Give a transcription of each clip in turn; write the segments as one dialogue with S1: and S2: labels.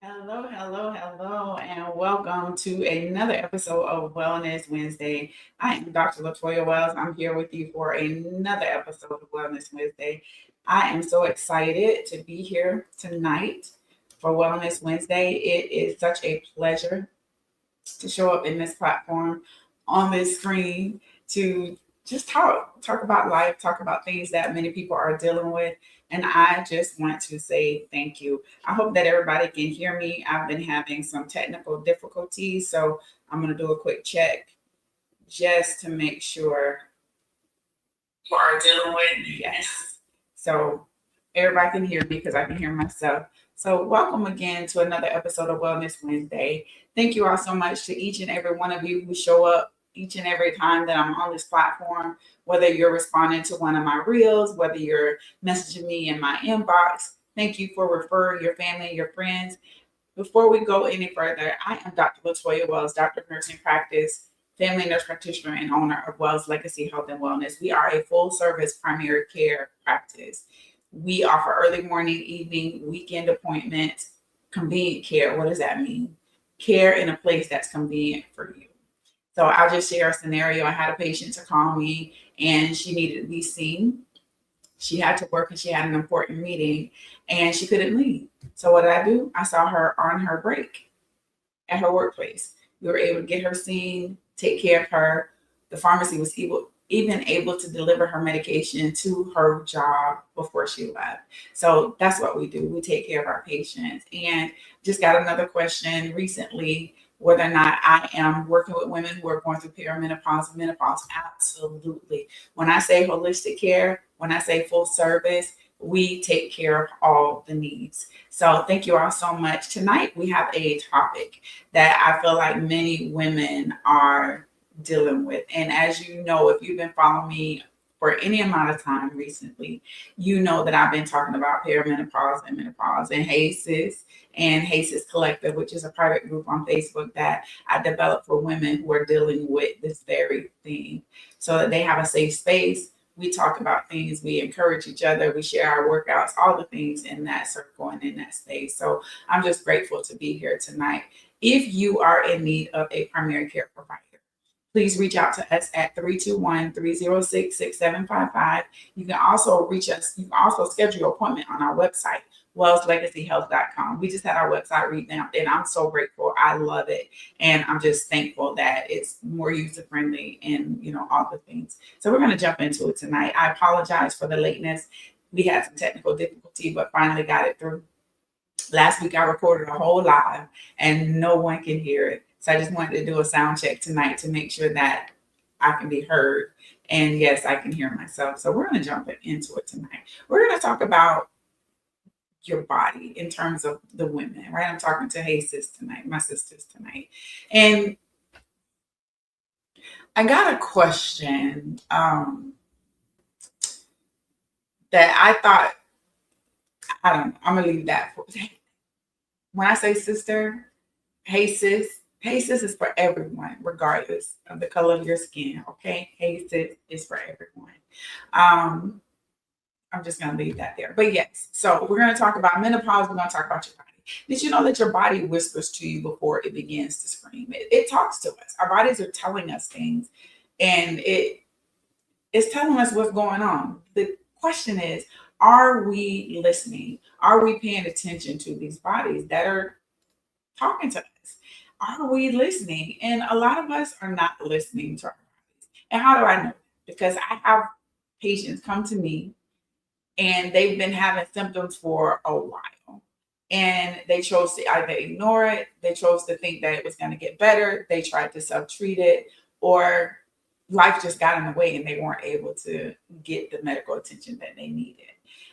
S1: Hello, and welcome to another episode of Wellness Wednesday. I am Dr. Latoya Wells. I'm here with you for another episode of Wellness Wednesday. I am so excited to be here tonight for Wellness Wednesday. It is such a pleasure to show up in this platform on this screen to just talk about life, talk about things that many people are dealing with. And I just want to say thank you. I hope that everybody can hear me. I've been having some technical difficulties, so I'm going to do a quick check just to make sure you are dealing with. Yes. So everybody can hear me because I can hear myself. So welcome again to another episode of Wellness Wednesday. Thank you all so much to each and every one of you who show up each and every time that I'm on this platform, whether you're responding to one of my reels, whether you're messaging me in my inbox. Thank you for referring your family and your friends. Before we go any further, I am Dr. Latoya Wells, Doctor of Nursing Practice, family nurse practitioner, and owner of Wells Legacy Health and Wellness. We are a full service primary care practice. We offer early morning, evening, weekend appointments, convenient care. What does that mean? Care in a place that's convenient for you. So I'll just share a scenario. I had a patient to call me and she needed to be seen. She had to work and she had an important meeting and she couldn't leave. So what did I do? I saw her on her break at her workplace. We were able to get her seen, take care of her. The pharmacy was even able to deliver her medication to her job before she left. So that's what we do. We take care of our patients. And just got another question recently whether or not I am working with women who are going through perimenopause and menopause. Absolutely. When I say holistic care, when I say full service, we take care of all the needs. So thank you all so much. Tonight we have a topic that I feel like many women are dealing with. And as you know, if you've been following me for any amount of time recently, you know that I've been talking about perimenopause and menopause and Hey Sis and Hey Sis Collective, which is a private group on Facebook that I developed for women who are dealing with this very thing so that they have a safe space. We talk about things, we encourage each other, we share our workouts, all the things in that circle and in that space. So I'm just grateful to be here tonight. If you are in need of a primary care provider, please reach out to us at 321-306-6755. You can also reach us. You can also schedule your appointment on our website, wellslegacyhealth.com. We just had our website revamped, and I'm so grateful. I love it. And I'm just thankful that it's more user-friendly and, all the things. So we're going to jump into it tonight. I apologize for the lateness. We had some technical difficulty, but finally got it through. Last week I recorded a whole live and no one can hear it. So I just wanted to do a sound check tonight to make sure that I can be heard. And yes, I can hear myself. So we're going to jump into it tonight. We're going to talk about your body in terms of the women, right? I'm talking to Hey Sis tonight, my sisters tonight. And I got a question that I thought, I don't know, I'm going to leave that for when I say sister, Hey Sis, Hey Sis is for everyone, regardless of the color of your skin. Okay, Hey Sis is for everyone. I'm just gonna leave that there. But yes, so we're gonna talk about menopause. We're gonna talk about your body. Did you know that your body whispers to you before it begins to scream? It talks to us. Our bodies are telling us things, and it's telling us what's going on. The question is, are we listening? Are we paying attention to these bodies that are talking to us? Are we listening? And a lot of us are not listening to our bodies. And how do I know? Because I have patients come to me and they've been having symptoms for a while. And they chose to either ignore it, they chose to think that it was going to get better, they tried to self-treat it, or life just got in the way and they weren't able to get the medical attention that they needed.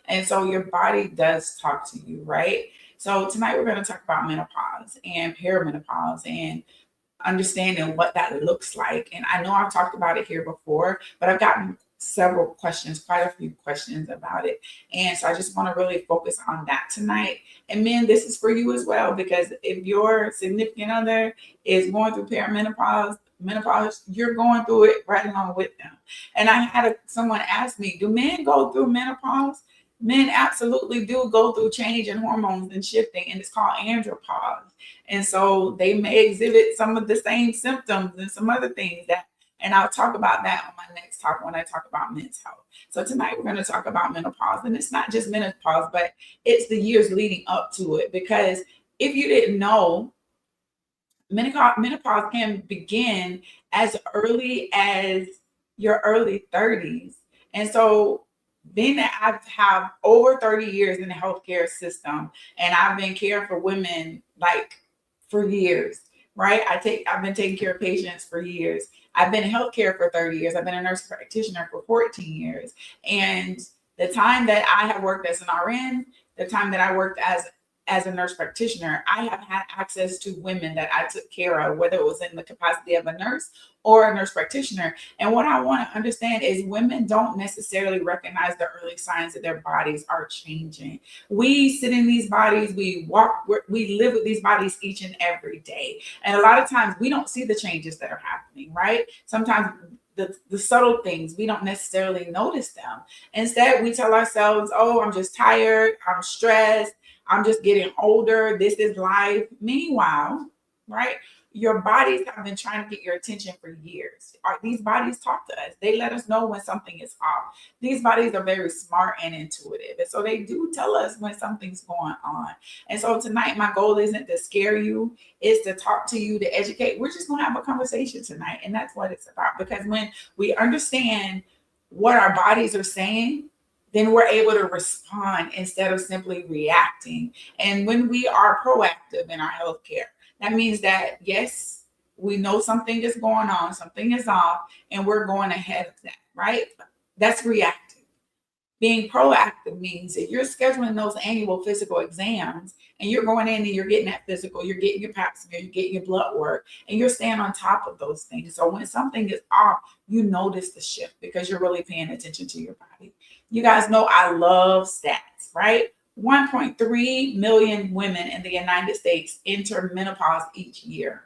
S1: And so your body does talk to you, right? So tonight we're going to talk about menopause and perimenopause and understanding what that looks like. And I know I've talked about it here before, but I've gotten several questions, quite a few questions about it. And so I just want to really focus on that tonight. And men, this is for you as well, because if your significant other is going through menopause, you're going through it right along with them. And I had someone ask me, do men go through menopause? Men absolutely do go through change in hormones and shifting, and it's called andropause. And so they may exhibit some of the same symptoms and some other things that, and I'll talk about that on my next talk when I talk about men's health. So tonight we're going to talk about menopause, and it's not just menopause, but it's the years leading up to it. Because if you didn't know, menopause can begin as early as your early 30s. And so, being that I have over 30 years in the healthcare system, and I've been caring for women like for years, right? I've been taking care of patients for years. I've been in healthcare for 30 years. I've been a nurse practitioner for 14 years. And the time that I have worked as an RN, the time that I worked as a nurse practitioner, I have had access to women that I took care of, whether it was in the capacity of a nurse or a nurse practitioner. And what I want to understand is women don't necessarily recognize the early signs that their bodies are changing. We sit in these bodies, we walk, we live with these bodies each and every day. And a lot of times we don't see the changes that are happening, right? Sometimes the subtle things, we don't necessarily notice them. Instead, we tell ourselves, oh, I'm just tired, I'm stressed, I'm just getting older. This is life. Meanwhile, right? Your bodies have been trying to get your attention for years. These bodies talk to us. They let us know when something is off. These bodies are very smart and intuitive. And so they do tell us when something's going on. And so tonight, my goal isn't to scare you, it's to talk to you, to educate. We're just going to have a conversation tonight. And that's what it's about. Because when we understand what our bodies are saying, then we're able to respond instead of simply reacting. And when we are proactive in our healthcare, that means that, yes, we know something is going on, something is off, and we're going ahead of that, right? That's reactive. Being proactive means that you're scheduling those annual physical exams and you're going in and you're getting that physical, you're getting your pap smear, you're getting your blood work, and you're staying on top of those things. So when something is off, you notice the shift because you're really paying attention to your body. You guys know I love stats, right? 1.3 million women in the United States enter menopause each year.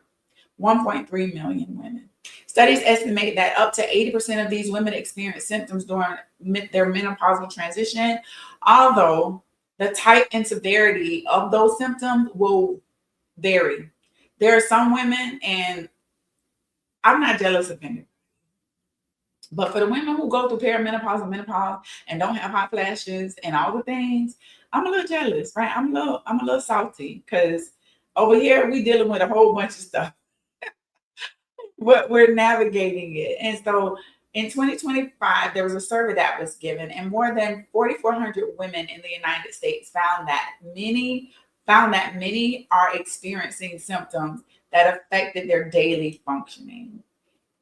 S1: 1.3 million women. Studies estimate that up to 80% of these women experience symptoms during their menopausal transition, although the type and severity of those symptoms will vary. There are some women, and I'm not jealous of any, but for the women who go through perimenopause and menopause and don't have hot flashes and all the things, I'm a little jealous, right? I'm a little salty because over here we dealing with a whole bunch of stuff. But we're navigating it. And so in 2025, there was a survey that was given, and more than 4,400 women in the United States found that many are experiencing symptoms that affected their daily functioning.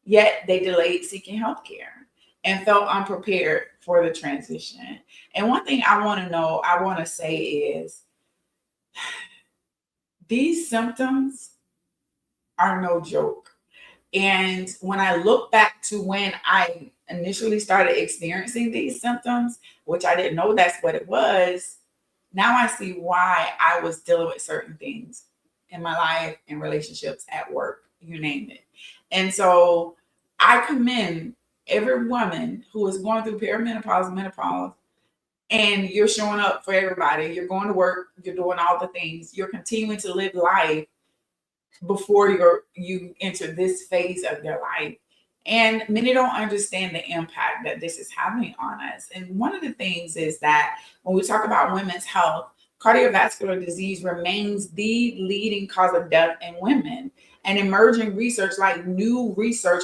S1: Yet they delayed seeking health care and felt unprepared for the transition. And one thing I want to say is these symptoms are no joke. And when I look back to when I initially started experiencing these symptoms, which I didn't know that's what it was, now I see why I was dealing with certain things in my life, in relationships, at work, you name it. And so I commend every woman who is going through perimenopause, menopause, and you're showing up for everybody. You're going to work, you're doing all the things, you're continuing to live life before you enter this phase of your life. And many don't understand the impact that this is having on us. And one of the things is that when we talk about women's health, cardiovascular disease remains the leading cause of death in women. And emerging research, like new research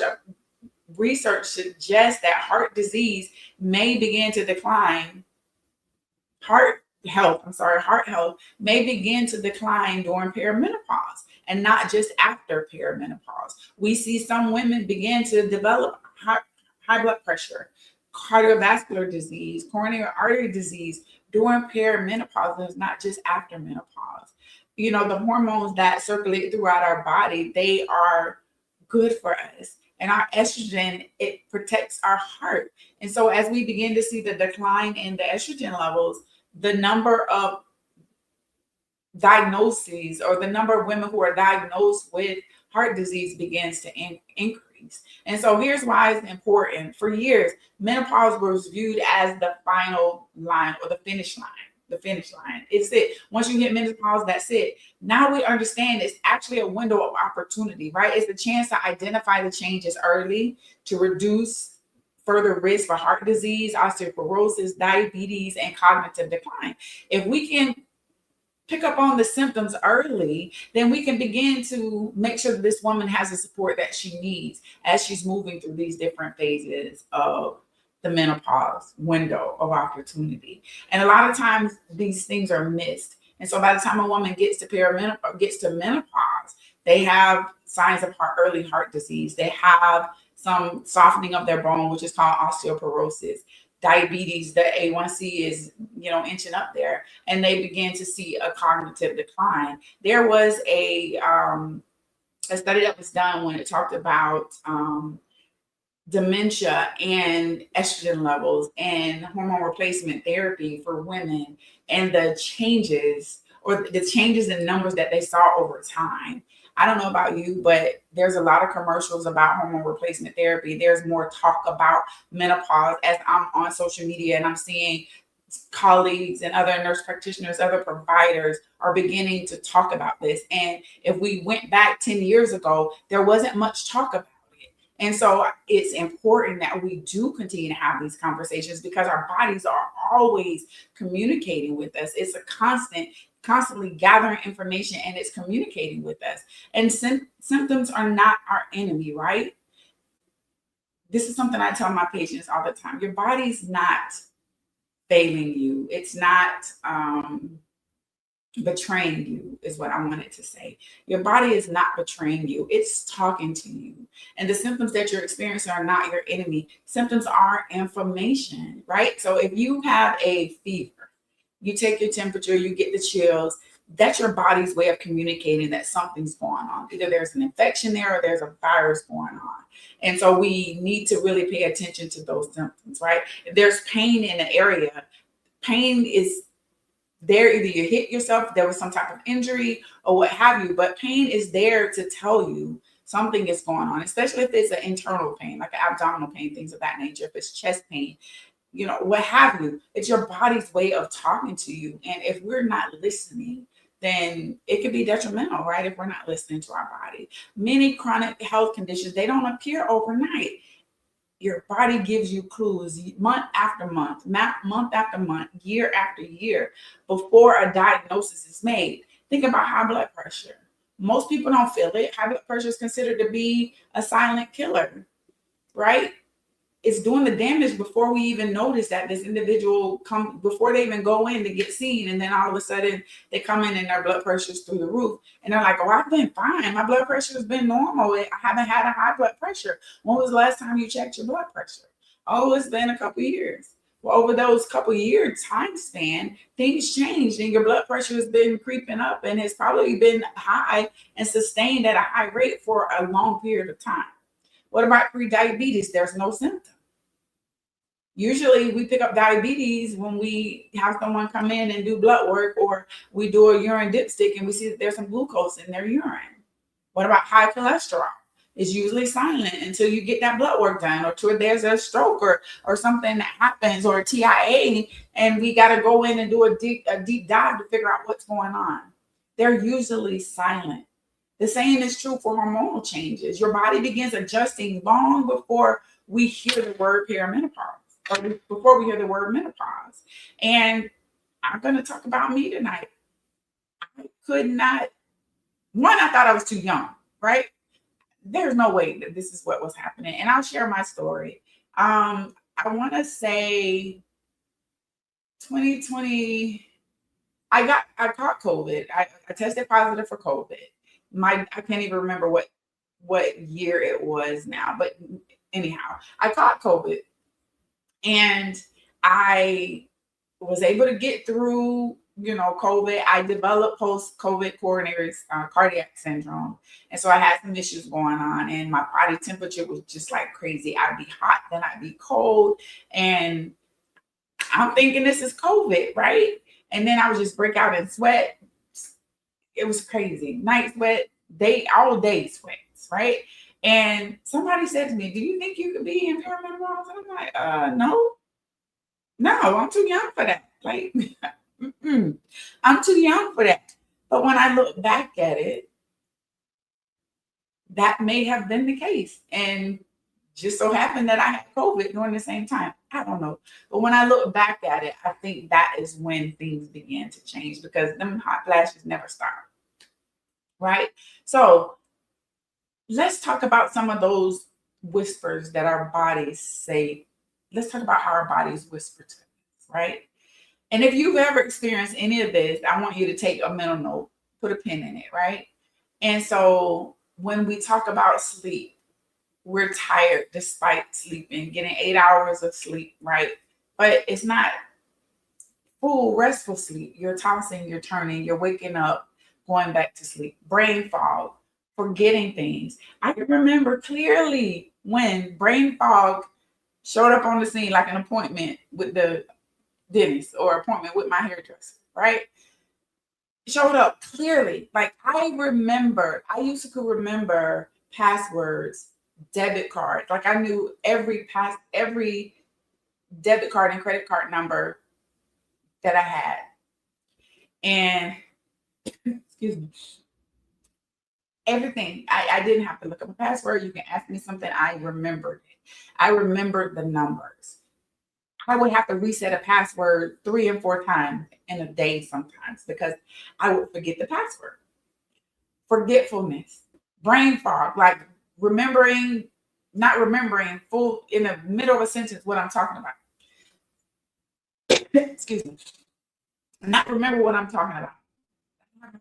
S1: suggests that heart disease may begin to decline. Heart health may begin to decline during perimenopause and not just after perimenopause. We see some women begin to develop high blood pressure, cardiovascular disease, coronary artery disease during perimenopause. It's not just after menopause. You know, the hormones that circulate throughout our body, they are good for us. And our estrogen, it protects our heart. And so as we begin to see the decline in the estrogen levels, the number of diagnoses or the number of women who are diagnosed with heart disease begins to increase. 30s. And so here's why it's important. For years, menopause was viewed as the final line or the finish line. The finish line. It's it. Once you hit menopause, that's it. Now we understand it's actually a window of opportunity, right? It's a chance to identify the changes early, to reduce further risk for heart disease, osteoporosis, diabetes, and cognitive decline. If we can pick up on the symptoms early, then we can begin to make sure that this woman has the support that she needs as she's moving through these different phases of the menopause window of opportunity. And a lot of times these things are missed. And so by the time a woman gets to menopause, they have signs of early heart disease. They have some softening of their bone, which is called osteoporosis. Diabetes, the A1C is, inching up there, and they begin to see a cognitive decline. There was a study that was done when it talked about dementia and estrogen levels and hormone replacement therapy for women, and the changes in numbers that they saw over time. I don't know about you, but there's a lot of commercials about hormone replacement therapy. There's more talk about menopause as I'm on social media and I'm seeing colleagues and other nurse practitioners, other providers are beginning to talk about this. And if we went back 10 years ago, there wasn't much talk about it. And so it's important that we do continue to have these conversations because our bodies are always communicating with us. It's a constantly gathering information, and it's communicating with us. And symptoms are not our enemy, right? This is something I tell my patients all the time. Your body's not failing you. It's not betraying you, is what I wanted to say. Your body is not betraying you. It's talking to you. And the symptoms that you're experiencing are not your enemy. Symptoms are information, right? So if you have a fever, you take your temperature, you get the chills, that's your body's way of communicating that something's going on. Either there's an infection there or there's a virus going on. And so we need to really pay attention to those symptoms, right? If there's pain in the area, pain is there. Either you hit yourself, there was some type of injury or what have you, but pain is there to tell you something is going on, especially if it's an internal pain, like an abdominal pain, things of that nature, if it's chest pain, what have you. It's your body's way of talking to you. And if we're not listening, then it could be detrimental, right? If we're not listening to our body. Many chronic health conditions, they don't appear overnight. Your body gives you clues month after month, month after month, year after year, before a diagnosis is made. Think about high blood pressure. Most people don't feel it. High blood pressure is considered to be a silent killer, right? It's doing the damage before we even notice that this individual before they even go in to get seen. And then all of a sudden they come in and their blood pressure is through the roof. And they're like, oh, I've been fine. My blood pressure has been normal. I haven't had a high blood pressure. When was the last time you checked your blood pressure? Oh, it's been a couple of years. Well, over those couple of year time span, things changed and your blood pressure has been creeping up and has probably been high and sustained at a high rate for a long period of time. What about pre-diabetes? There's no symptom. Usually we pick up diabetes when we have someone come in and do blood work, or we do a urine dipstick and we see that there's some glucose in their urine. What about high cholesterol? It's usually silent until you get that blood work done, or till there's a stroke or something that happens, or a TIA, and we got to go in and do a deep dive to figure out what's going on. They're usually silent. The same is true for hormonal changes. Your body begins adjusting long before we hear the word perimenopause. Or before we hear the word menopause. And I'm going to talk about me tonight. I could not, I thought I was too young, right? There's no way that this is what was happening. And I'll share my story. I want to say 2020, I caught COVID. I tested positive for COVID. I can't even remember what year it was now, but anyhow, I caught COVID. And I was able to get through, COVID. I developed post-COVID coronary cardiac syndrome. And so I had some issues going on, and my body temperature was just like crazy. I'd be hot, then I'd be cold. And I'm thinking this is COVID, right? And then I would just break out in sweat. It was crazy. Night sweat, all day sweats, right? And somebody said to me, "Do you think you could be in perimenopause?" And I'm like, no, I'm too young for that. Like, I'm too young for that. But when I look back at it, that may have been the case. And just so happened that I had COVID during the same time. I don't know. But when I look back at it, I think that is when things began to change because them hot flashes never stop. Right. So let's talk about some of those whispers that our bodies say. Let's talk about how our bodies whisper to us, right? And if you've ever experienced any of this, I want you to take a mental note, put a pin in it, right? And so when we talk about sleep, we're tired despite sleeping, getting 8 hours of sleep, right? But it's not full restful sleep. You're tossing, you're turning, you're waking up, going back to sleep. Brain fog, forgetting things. I can remember clearly when brain fog showed up on the scene like an appointment with the dentist or appointment with my hairdresser, right? Showed up clearly. Like I used to could remember passwords, debit cards. Like I knew every debit card and credit card number that I had. And excuse me, everything. I didn't have to look up a password. You can ask me something. I remembered it. I remembered the numbers. I would have to reset a password 3 and 4 times in a day sometimes because I would forget the password. Forgetfulness, brain fog, like not remembering full in the middle of a sentence what I'm talking about. Excuse me. Not remember what I'm talking about.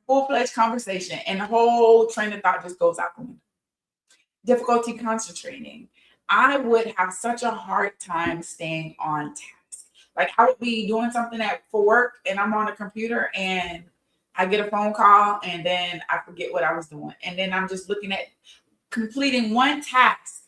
S1: Full-fledged conversation and the whole train of thought just goes out the window. Difficulty concentrating. I would have such a hard time staying on task. Like I would be doing something for work and I'm on a computer and I get a phone call and then I forget what I was doing. And then I'm just looking at completing one task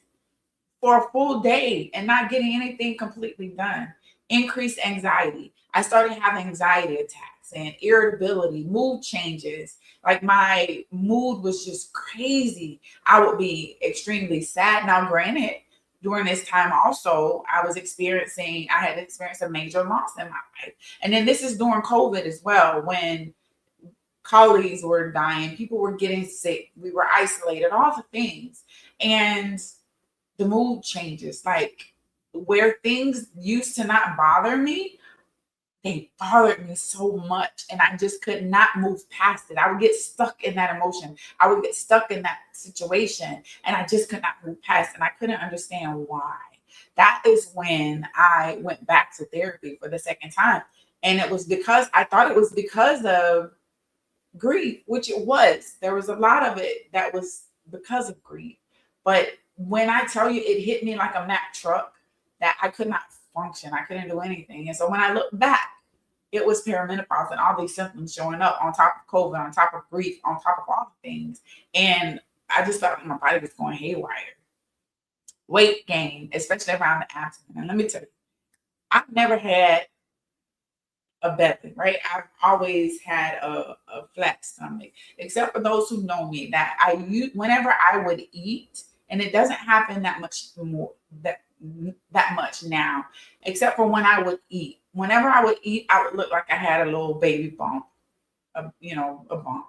S1: for a full day and not getting anything completely done. Increased anxiety. I started having anxiety attacks and irritability, mood changes. Like my mood was just crazy. I would be extremely sad. Now, granted, during this time also, I had experienced a major loss in my life. And then this is during COVID as well, when colleagues were dying, people were getting sick, we were isolated, all the things. And the mood changes, like where things used to not bother me, they bothered me so much. And I just could not move past it. I would get stuck in that emotion. I would get stuck in that situation and I just could not move past it. And I couldn't understand why. That is when I went back to therapy for the second time. And it was because I thought it was because of grief, which it was. There was a lot of it that was because of grief. But when I tell you it hit me like a Mack truck, that I could not function, I couldn't do anything. And so when I look back, it was perimenopause and all these symptoms showing up on top of COVID, on top of grief, on top of all the things. And I just felt like my body was going haywire. Weight gain, especially around the abdomen. And let me tell you, I've never had a belly, right? I've always had a flat stomach, except for those who know me, that I use whenever I would eat, and it doesn't happen that much more that much now, except for when I would eat. Whenever I would eat, I would look like I had a little baby bump, a bump.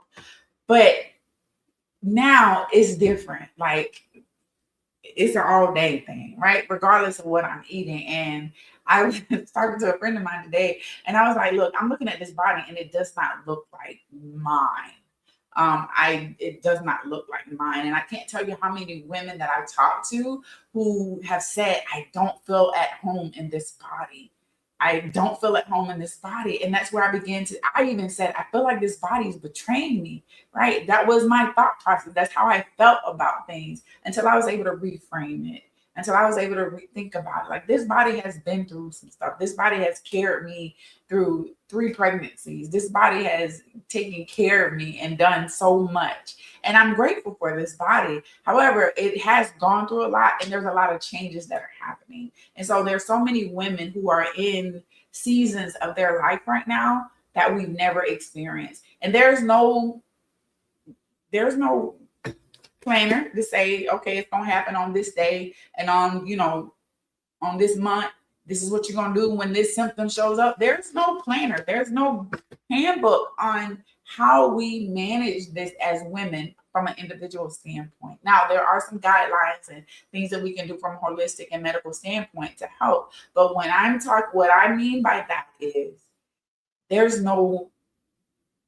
S1: But now it's different. Like it's an all day thing, right? Regardless of what I'm eating. And I was talking to a friend of mine today, and I was like, look, I'm looking at this body and it does not look like mine. It does not look like mine. And I can't tell you how many women that I've talked to who have said, I don't feel at home in this body. I don't feel at home in this body. And that's where I even said, I feel like this body is betraying me, right? That was my thought process. That's how I felt about things until I was able to reframe it, until I was able to think about it. Like this body has been through some stuff. This body has carried me through 3 pregnancies. This body has taken care of me and done so much. And I'm grateful for this body. However, it has gone through a lot and there's a lot of changes that are happening. And so there's so many women who are in seasons of their life right now that we've never experienced. And there's no planner to say, okay, it's gonna happen on this day and on, on this month. This is what you're gonna do when this symptom shows up. There's no planner, there's no handbook on how we manage this as women from an individual standpoint. Now, there are some guidelines and things that we can do from a holistic and medical standpoint to help. But when I'm talking, what I mean by that is there's no,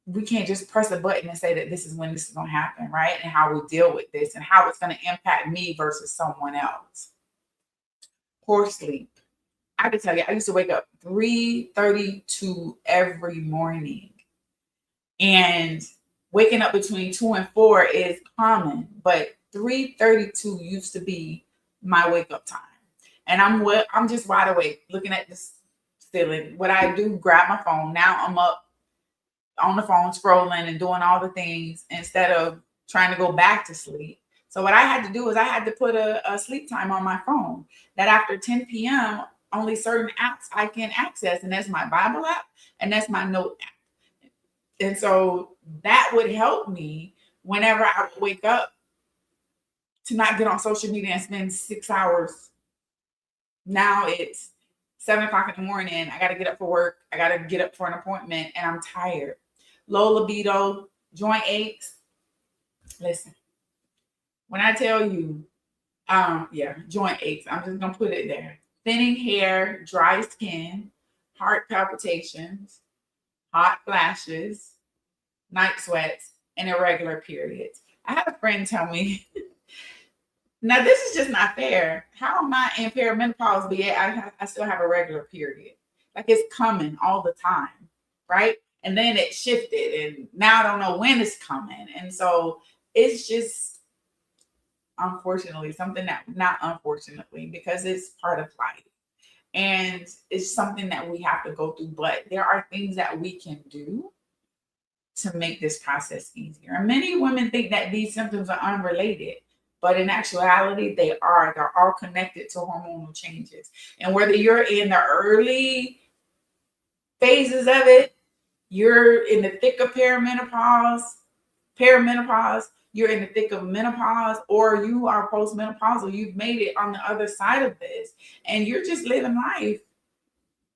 S1: we can't just press a button and say that this is when this is going to happen, right? And how we deal with this and how it's going to impact me versus someone else. Poor sleep. I can tell you, I used to wake up 3:32 every morning. And waking up between 2 and 4 is common, but 3:32 used to be my wake up time. And I'm just wide awake looking at this ceiling. What I do, grab my phone. Now I'm up on the phone scrolling and doing all the things instead of trying to go back to sleep. So what I had to do is I had to put a sleep time on my phone that after 10 p.m. only certain apps I can access, and that's my Bible app and that's my note app. And so that would help me whenever I would wake up to not get on social media and spend 6 hours. Now it's 7 o'clock in the morning. I got to get up for work. I got to get up for an appointment and I'm tired. Low libido, joint aches. Listen, when I tell you, joint aches, I'm just going to put it there. Thinning hair, dry skin, heart palpitations, hot flashes, night sweats, and irregular periods. I had a friend tell me, now this is just not fair. How am I in perimenopause, but yet I still have a regular period? Like it's coming all the time, right? And then it shifted, and now I don't know when it's coming. And so it's just, unfortunately, something that, not unfortunately, because it's part of life. And it's something that we have to go through. But there are things that we can do to make this process easier. And many women think that these symptoms are unrelated, but in actuality, they are. They're all connected to hormonal changes. And whether you're in the early phases of it, you're in the thick of perimenopause, you're in the thick of menopause, or you are postmenopausal, you've made it on the other side of this, and you're just living life.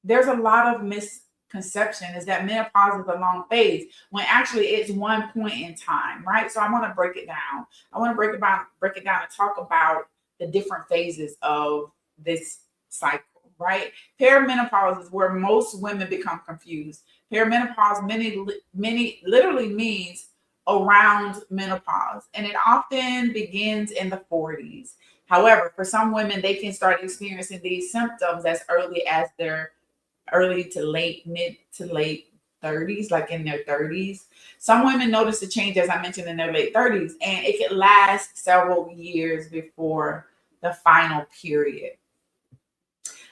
S1: There's a lot of misconception is that menopause is a long phase when actually it's one point in time, right? So I want to break it down. I want to break it down and talk about the different phases of this cycle, right? Perimenopause is where most women become confused. Perimenopause many literally means around menopause, and it often begins in the 40s. However, for some women, they can start experiencing these symptoms as early as their early to late, mid to late 30s, like in their 30s. Some women notice the change, as I mentioned, in their late 30s, and it could last several years before the final period.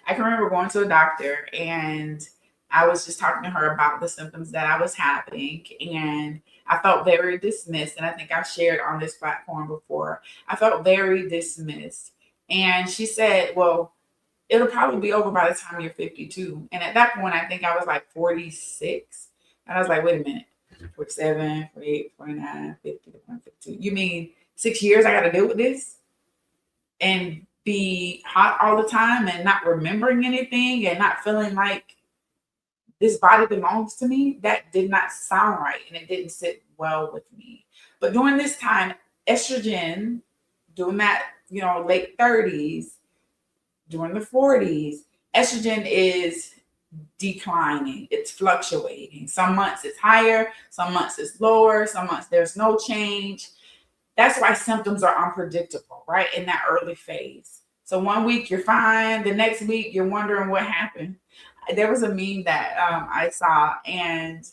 S1: I can remember going to a doctor and I was just talking to her about the symptoms that I was having, and I felt very dismissed. And I think I've shared on this platform before. I felt very dismissed. And she said, well, it'll probably be over by the time you're 52. And at that point, I think I was like 46. And I was like, wait a minute, 47, 48, 49, 50, 52. You mean 6 years I got to deal with this? And be hot all the time and not remembering anything and not feeling like this body belongs to me? That did not sound right, and it didn't sit well with me. But during this time, estrogen, during that, late 30s, during the 40s, estrogen is declining. It's fluctuating. Some months it's higher, some months it's lower, some months there's no change. That's why symptoms are unpredictable, right? In that early phase. So one week you're fine, the next week you're wondering what happened. There was a meme that I saw, and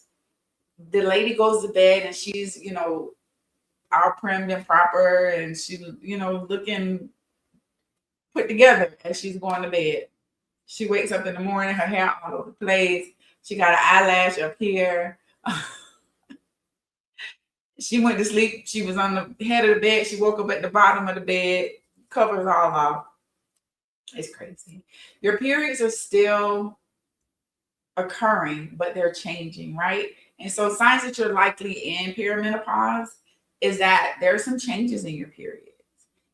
S1: the lady goes to bed and she's, all primed and proper, and she, looking put together as she's going to bed. She wakes up in the morning, her hair all over the place. She got an eyelash up here. She went to sleep. She was on the head of the bed. She woke up at the bottom of the bed, covers all off. It's crazy. Your periods are still occurring, but they're changing, right? And so signs that you're likely in perimenopause is that there are some changes in your periods.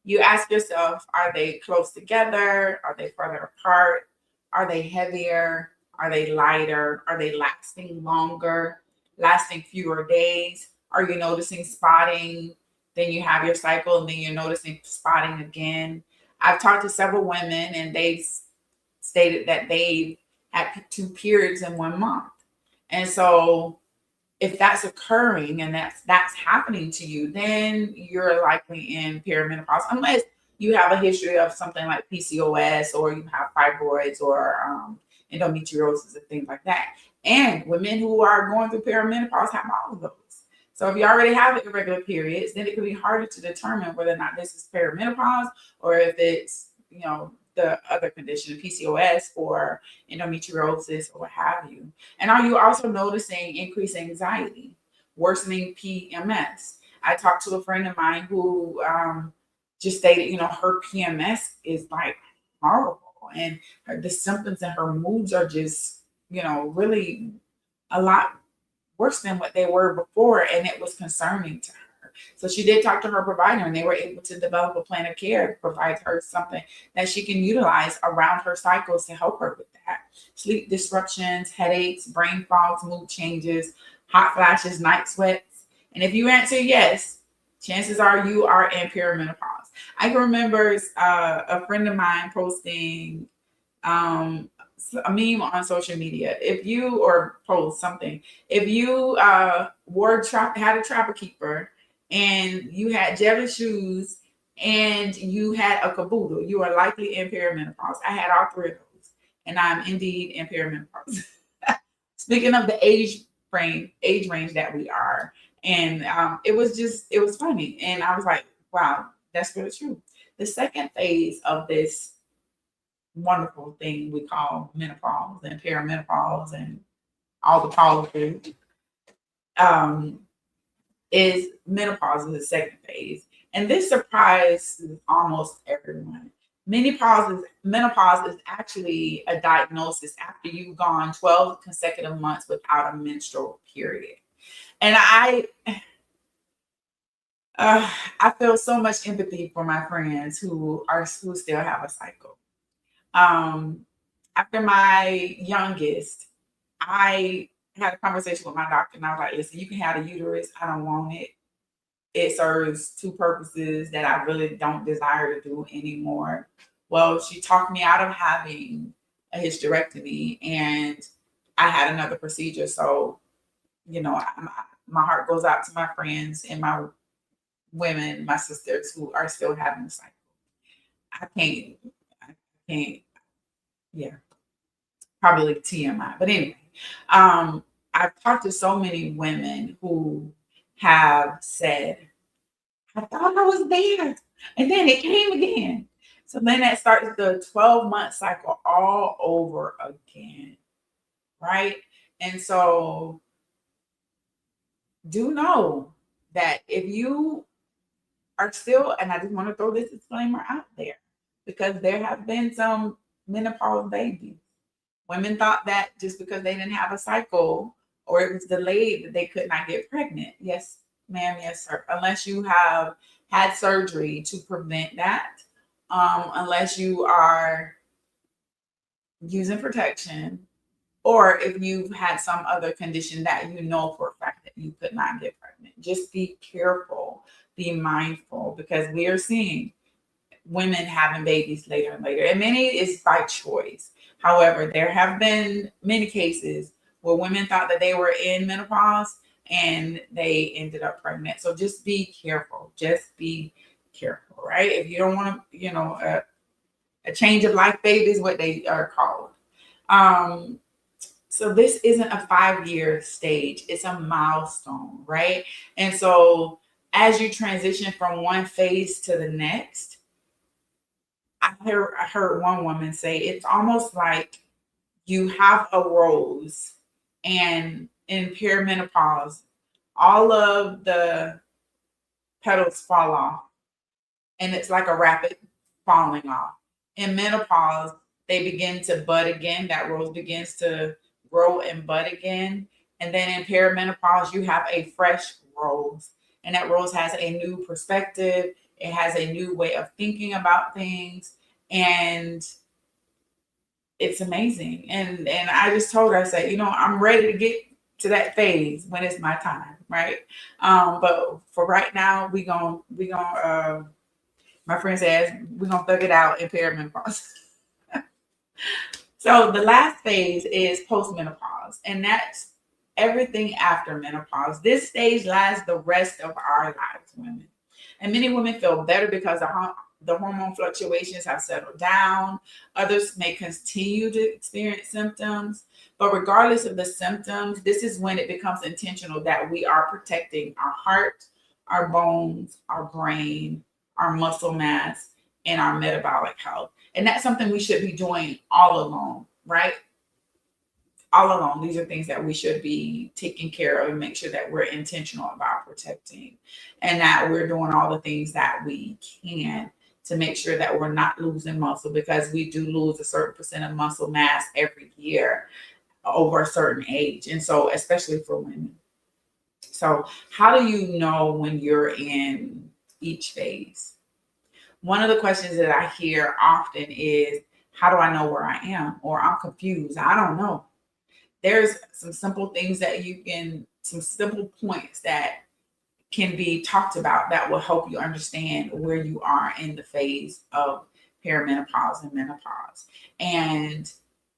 S1: You ask yourself, are they close together? Are they further apart? Are they heavier? Are they lighter? Are they lasting longer, lasting fewer days? Are you noticing spotting? Then you have your cycle, and then you're noticing spotting again. I've talked to several women, and they've stated that they had two periods in 1 month. And so if that's occurring and that's happening to you, then you're likely in perimenopause, unless you have a history of something like PCOS, or you have fibroids, or endometriosis and things like that. And women who are going through perimenopause have all of those. So if you already have irregular periods, then it can be harder to determine whether or not this is perimenopause, or if it's, the other condition, PCOS or endometriosis or what have you. And are you also noticing increased anxiety, worsening PMS? I talked to a friend of mine who just stated, her PMS is like horrible, and the symptoms and her moods are just, really a lot worse than what they were before, and it was concerning to her. So she did talk to her provider, and they were able to develop a plan of care to provide her something that she can utilize around her cycles to help her with that. Sleep disruptions, headaches, brain fogs, mood changes, hot flashes, night sweats. And if you answer yes, chances are you are in perimenopause. I can remember a friend of mine posting a meme on social media. If you, or post something, if you had a trapper keeper, and you had jelly shoes, and you had a caboodle, you are likely in perimenopause. I had all three of those, and I'm indeed in perimenopause. Speaking of the age range that we are, and it was funny, and I was like, wow, that's really true. The second phase of this wonderful thing we call menopause and perimenopause and all the politics, um, is menopause, is the second phase. And this surprises almost everyone. Menopause is actually a diagnosis after you've gone 12 consecutive months without a menstrual period. And I feel so much empathy for my friends who still have a cycle. Um, After my youngest, I had a conversation with my doctor, and I was like, listen, you can have the uterus. I don't want it. It serves two purposes that I really don't desire to do anymore. Well, she talked me out of having a hysterectomy, and I had another procedure. So, my heart goes out to my friends and my women, my sisters who are still having the cycle. I can't, yeah, probably like TMI. But anyway, I've talked to so many women who have said, I thought I was there, and then it came again. So then that starts the 12-month cycle all over again, right? And so do know that if you are still, and I just want to throw this disclaimer out there, because there have been some menopause babies. Women thought that just because they didn't have a cycle or it was delayed that they could not get pregnant. Yes, ma'am, yes, sir. Unless you have had surgery to prevent that, unless you are using protection, or if you've had some other condition that you know for a fact that you could not get pregnant. Just be careful, be mindful, because we are seeing women having babies later and later, and many is by choice. However, there have been many cases where women thought that they were in menopause and they ended up pregnant. So just be careful. Just be careful, right? If you don't want to, a change of life baby is what they are called. So this isn't a 5-year stage, it's a milestone, right? And so as you transition from one phase to the next, I heard one woman say it's almost like you have a rose, and in perimenopause, all of the petals fall off, and it's like a rapid falling off. In menopause, they begin to bud again. That rose begins to grow and bud again. And then in perimenopause, you have a fresh rose. and that Rose has a new perspective. It has a new way of thinking about things, and it's amazing. And I just told her, I said, I'm ready to get to that phase when it's my time, right? But for right now, my friend says we're gonna thug it out in perimenopause. So the last phase is postmenopause, and that's everything after menopause. This stage lasts the rest of our lives, women. And many women feel better because the hormone fluctuations have settled down. Others may continue to experience symptoms. But regardless of the symptoms, this is when it becomes intentional that we are protecting our heart, our bones, our brain, our muscle mass, and our metabolic health. And that's something we should be doing all along, right? All along, these are things that we should be taking care of and make sure that we're intentional about protecting, and that we're doing all the things that we can to make sure that we're not losing muscle, because we do lose a certain percent of muscle mass every year over a certain age. And so, especially for women. So, how do you know when you're in each phase? One of the questions that I hear often is, how do I know where I am? Or I'm confused. I don't know. There's some simple things some simple points that can be talked about that will help you understand where you are in the phase of perimenopause and menopause. And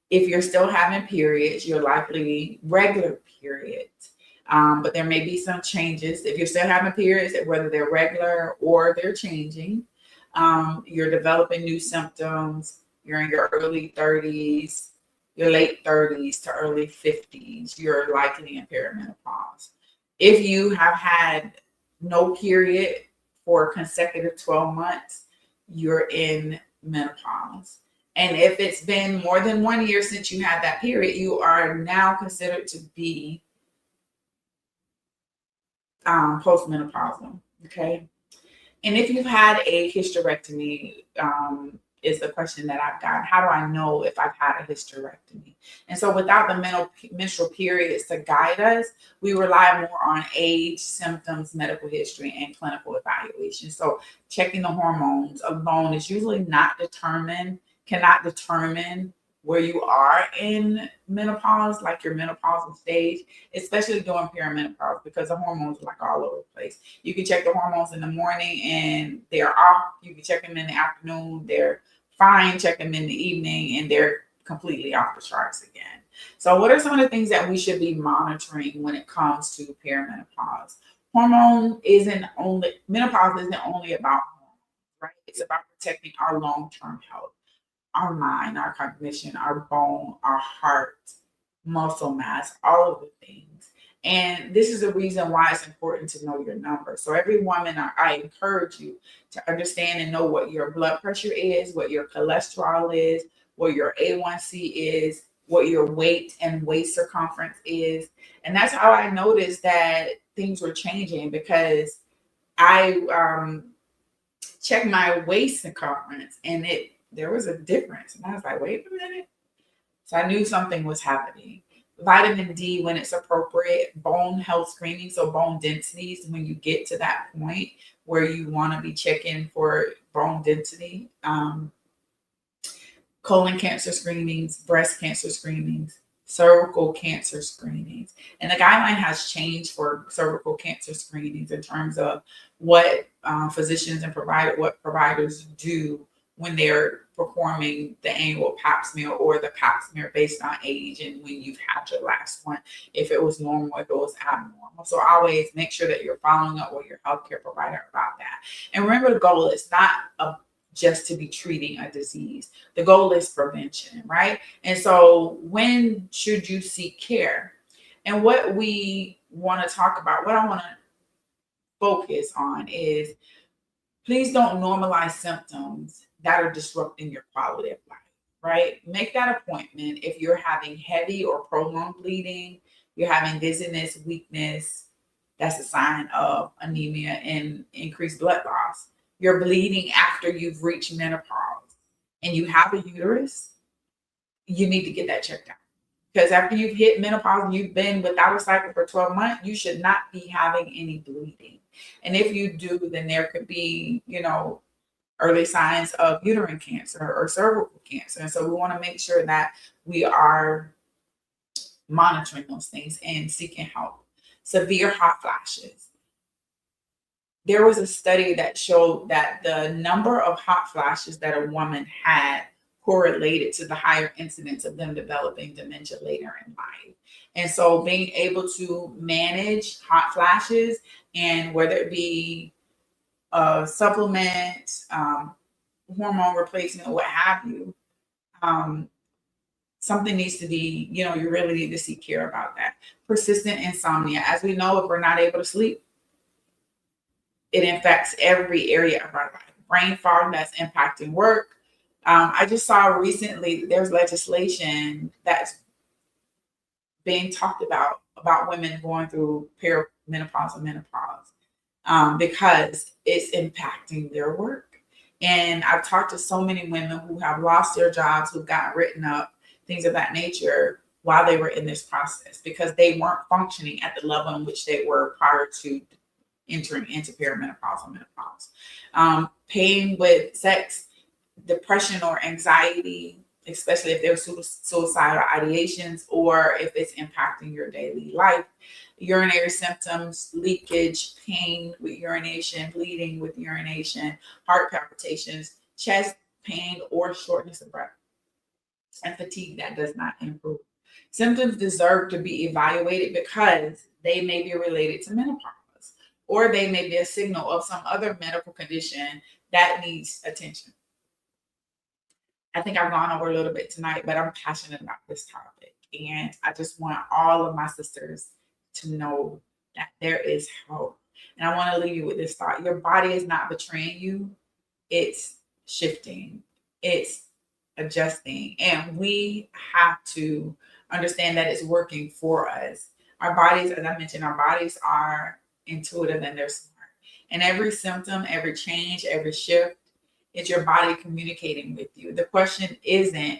S1: if you're still having periods, you're likely regular periods. But there may be some changes. If you're still having periods, whether they're regular or they're changing, you're developing new symptoms, you're in your early 30s, your late 30s to early 50s, you're likely in perimenopause. If you have had no period for consecutive 12 months, you're in menopause. And if it's been more than 1 year since you had that period, you are now considered to be postmenopausal. Okay. And if you've had a hysterectomy, is the question that I've got. How do I know if I've had a hysterectomy? And so without the menstrual periods to guide us, we rely more on age, symptoms, medical history, and clinical evaluation. So checking the hormones alone is usually cannot determine where you are in menopause, like your menopausal stage, especially during perimenopause, because the hormones are like all over the place. You can check the hormones in the morning and they're off. You can check them in the afternoon, they're fine. Check them in the evening and they're completely off the charts again. So what are some of the things that we should be monitoring when it comes to perimenopause? Menopause isn't only about hormones, right? It's about protecting our long-term health, our mind, our cognition, our bone, our heart, muscle mass, all of the things. And this is the reason why it's important to know your number. So every woman, I encourage you to understand and know what your blood pressure is, what your cholesterol is, what your A1C is, what your weight and waist circumference is. And that's how I noticed that things were changing, because I checked my waist circumference and there was a difference. And I was like, wait a minute. So I knew something was happening. Vitamin D when it's appropriate, bone health screening, so bone densities when you get to that point where you want to be checking for bone density, colon cancer screenings, breast cancer screenings, cervical cancer screenings. And the guideline has changed for cervical cancer screenings in terms of what physicians and providers do when they're performing the annual pap smear or the pap smear based on age and when you've had your last one, if it was normal, if it was abnormal. So always make sure that you're following up with your healthcare provider about that. And remember, the goal is not just to be treating a disease. The goal is prevention, right? And so when should you seek care? And what we want to talk about, what I want to focus on is, please don't normalize symptoms that are disrupting your quality of life, right? Make that appointment. If you're having heavy or prolonged bleeding, you're having dizziness, weakness, that's a sign of anemia and increased blood loss. You're bleeding after you've reached menopause and you have a uterus, you need to get that checked out. Because after you've hit menopause and you've been without a cycle for 12 months, you should not be having any bleeding. And if you do, then there could be, early signs of uterine cancer or cervical cancer. And so we want to make sure that we are monitoring those things and seeking help. Severe hot flashes. There was a study that showed that the number of hot flashes that a woman had correlated to the higher incidence of them developing dementia later in life. And so being able to manage hot flashes, and whether it be a supplement, hormone replacement, what have you, something needs to be, you really need to seek care about that. Persistent insomnia. As we know, if we're not able to sleep, it affects every area of our life. Brain fog that's impacting work. I just saw recently there's legislation that's being talked about women going through perimenopause and menopause, because it's impacting their work. And I've talked to so many women who have lost their jobs, who've gotten written up, things of that nature, while they were in this process, because they weren't functioning at the level in which they were prior to entering into perimenopause and menopause. Pain with sex, depression or anxiety, especially if there's suicidal ideations or if it's impacting your daily life. Urinary symptoms, leakage, pain with urination, bleeding with urination, heart palpitations, chest pain or shortness of breath, and fatigue that does not improve. Symptoms deserve to be evaluated because they may be related to menopause, or they may be a signal of some other medical condition that needs attention. I think I've gone over a little bit tonight, but I'm passionate about this topic. And I just want all of my sisters to know that there is hope. And I want to leave you with this thought. Your body is not betraying you. It's shifting. It's adjusting. And we have to understand that it's working for us. Our bodies, as I mentioned, our bodies are intuitive and they're smart. And every symptom, every change, every shift, it's your body communicating with you. The question isn't,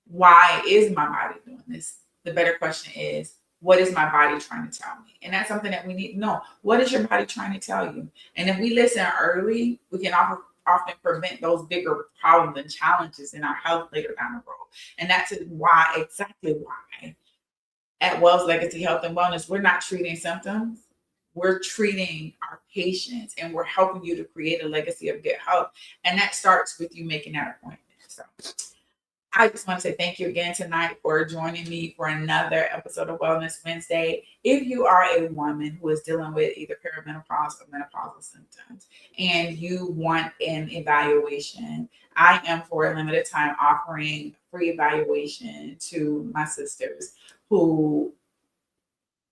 S1: why is my body doing this? The better question is, what is my body trying to tell me? And that's something that we need to know. What is your body trying to tell you? And if we listen early, we can often prevent those bigger problems and challenges in our health later down the road. And that's exactly why at Wells Legacy Health and Wellness, we're not treating symptoms. We're treating our patients, and we're helping you to create a legacy of good health. And that starts with you making that appointment. So I just want to say thank you again tonight for joining me for another episode of Wellness Wednesday. If you are a woman who is dealing with either perimenopause or menopausal symptoms and you want an evaluation, I am for a limited time offering free evaluation to my sisters who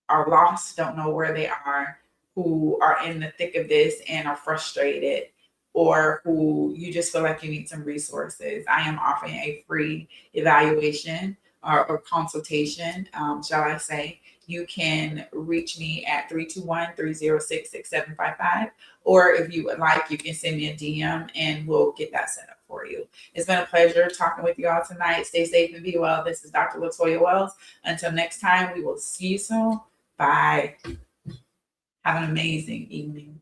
S1: are lost, don't know where they are, who are in the thick of this and are frustrated, or who you just feel like you need some resources. I am offering a free evaluation or consultation, shall I say. You can reach me at 321-306-6755. Or if you would like, you can send me a DM and we'll get that set up for you. It's been a pleasure talking with you all tonight. Stay safe and be well. This is Dr. Latoya Wells. Until next time, we will see you soon. Bye. Have an amazing evening.